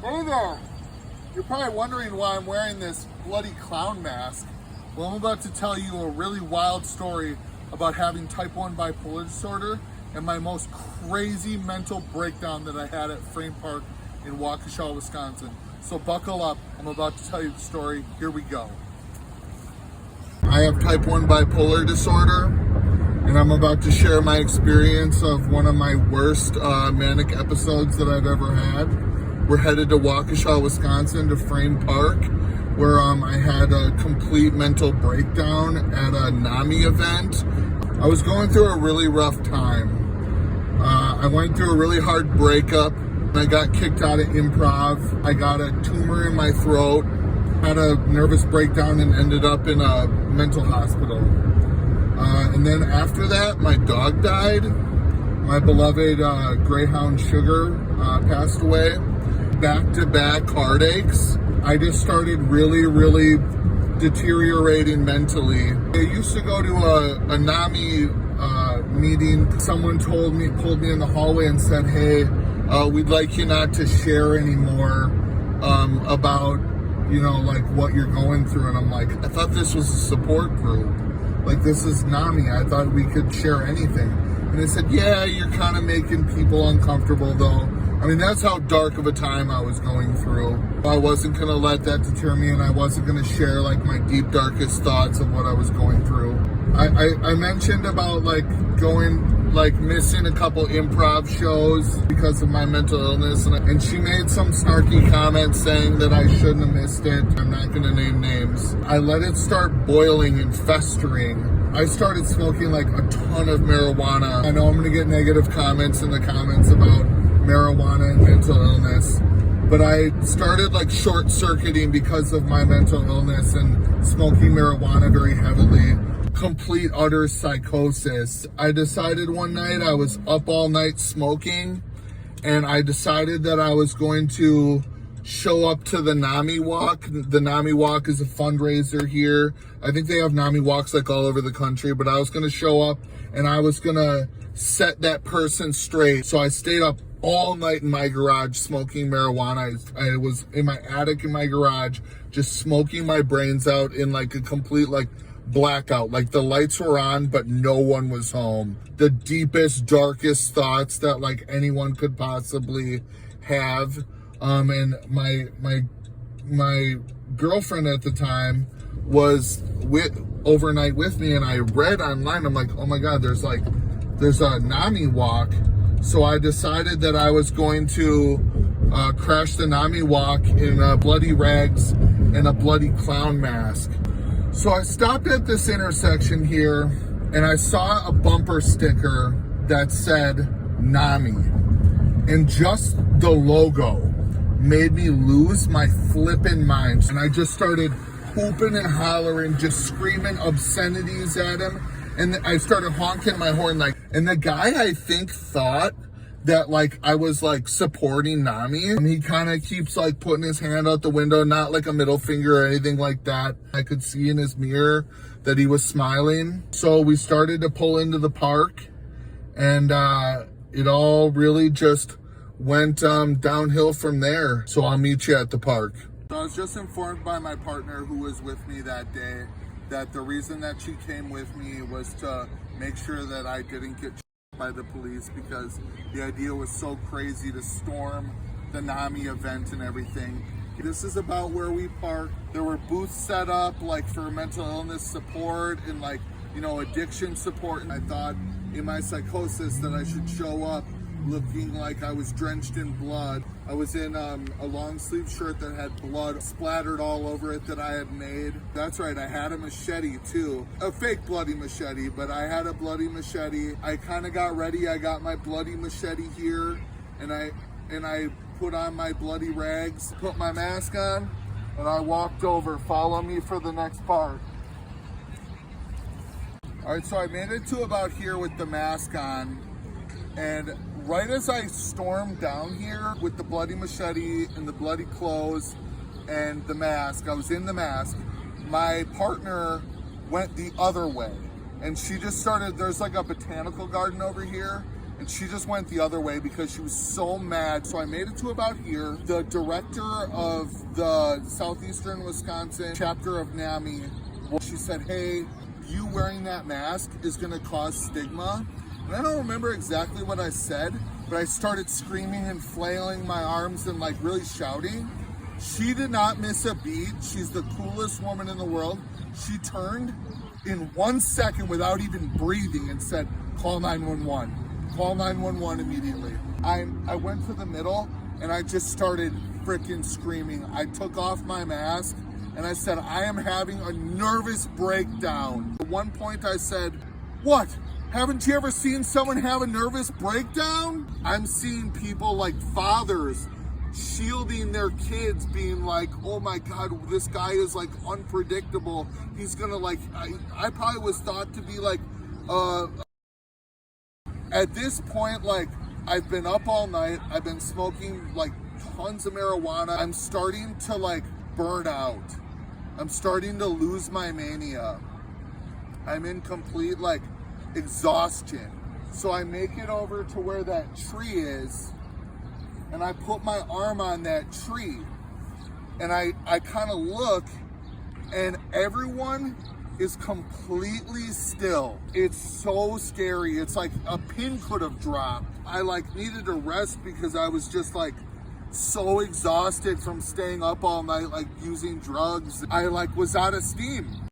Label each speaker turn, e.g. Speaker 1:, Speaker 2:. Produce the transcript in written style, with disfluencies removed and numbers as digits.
Speaker 1: Hey there! You're probably wondering why I'm wearing this bloody clown mask. Well, I'm about to tell you a really wild story about having type 1 bipolar disorder and my most crazy mental breakdown that I had at Frame Park in Waukesha, Wisconsin. So buckle up, I'm about to tell you the story. Here we go. I have type 1 bipolar disorder, and I'm about to share my experience of one of my worst manic episodes that I've ever had. We're headed to Waukesha, Wisconsin to Frame Park, where I had a complete mental breakdown at a NAMI event. I was going through a really rough time. I went through a really hard breakup. I got kicked out of improv. I got a tumor in my throat, had a nervous breakdown, and ended up in a mental hospital. And then after that, my dog died. My beloved Greyhound Sugar passed away. Back-to-back heartaches. I just started really deteriorating mentally. I used to go to a NAMI meeting. Someone pulled me in the hallway and said, hey, we'd like you not to share anymore about, like what you're going through. And I'm like, I thought this was a support group. Like, this is NAMI. I thought we could share anything. And they said, yeah, you're kind of making people uncomfortable though. I mean, that's how dark of a time I was going through. I wasn't going to let that deter me, and I wasn't going to share like my deep, darkest thoughts of what I was going through. I mentioned about missing a couple improv shows because of my mental illness, and she made some snarky comments saying that I shouldn't have missed it. I'm not going to name names. I let it start boiling and festering. I started smoking like a ton of marijuana. I know I'm going to get negative comments in the comments about marijuana and mental illness, but I started like short-circuiting because of my mental illness and smoking marijuana very heavily. Complete utter psychosis. I decided one night, I was up all night smoking, and I decided that I was going to show up to the NAMI walk. The NAMI walk is a fundraiser here. I think they have NAMI walks like all over the country, but I was going to show up and I was going to set that person straight. So I stayed up all night in my garage smoking marijuana. I was in my attic in my garage just smoking my brains out in like a complete like blackout. Like the lights were on, but no one was home. The deepest, darkest thoughts that like anyone could possibly have. And my girlfriend at the time was overnight with me, and I read online, I'm like, oh my God, there's a NAMI walk. So I decided that I was going to crash the NAMI walk in bloody rags and a bloody clown mask. So I stopped at this intersection here, and I saw a bumper sticker that said NAMI. And just the logo made me lose my flippin' mind. And I just started hooping and hollering, just screaming obscenities at him. And I started honking my horn and the guy I think thought that like I was like supporting NAMI. And he kind of keeps like putting his hand out the window, not like a middle finger or anything like that. I could see in his mirror that he was smiling. So we started to pull into the park, and it all really just went downhill from there. So I'll meet you at the park. So I was just informed by my partner who was with me that day that the reason that she came with me was to make sure that I didn't get by the police, because the idea was so crazy to storm the NAMI event and everything. This is about where we park. There were booths set up like for mental illness support and like, addiction support. And I thought in my psychosis that I should show up looking like I was drenched in blood. I was in a long sleeve shirt that had blood splattered all over it that I had made. That's right, I had a machete too. A fake bloody machete, but I had a bloody machete. I kind of got ready. I got my bloody machete here, and I put on my bloody rags, put my mask on, and I walked over. Follow me for the next part. All right, so I made it to about here with the mask on, and right as I stormed down here with the bloody machete and the bloody clothes and the mask, I was in the mask, my partner went the other way. And she just started, there's like a botanical garden over here, and she just went the other way because she was so mad. So I made it to about here. The director of the Southeastern Wisconsin chapter of NAMI, she said, hey, you wearing that mask is gonna cause stigma. And I don't remember exactly what I said, but I started screaming and flailing my arms and like really shouting. She did not miss a beat. She's the coolest woman in the world. She turned in 1 second without even breathing and said, call 911. Call 911 immediately. I went to the middle and I just started freaking screaming. I took off my mask and I said, I am having a nervous breakdown. At one point I said, what? Haven't you ever seen someone have a nervous breakdown? I'm seeing people like fathers shielding their kids, being like, oh my God, this guy is like unpredictable. He's gonna like, I probably was thought to be like, at this point, like, I've been up all night. I've been smoking like tons of marijuana. I'm starting to like burn out. I'm starting to lose my mania. I'm in complete like exhaustion. So I make it over to where that tree is and I put my arm on that tree and I kind of look and everyone is completely still. It's so scary. It's like a pin could have dropped. I like needed to rest because I was just like so exhausted from staying up all night, like using drugs. I like was out of steam.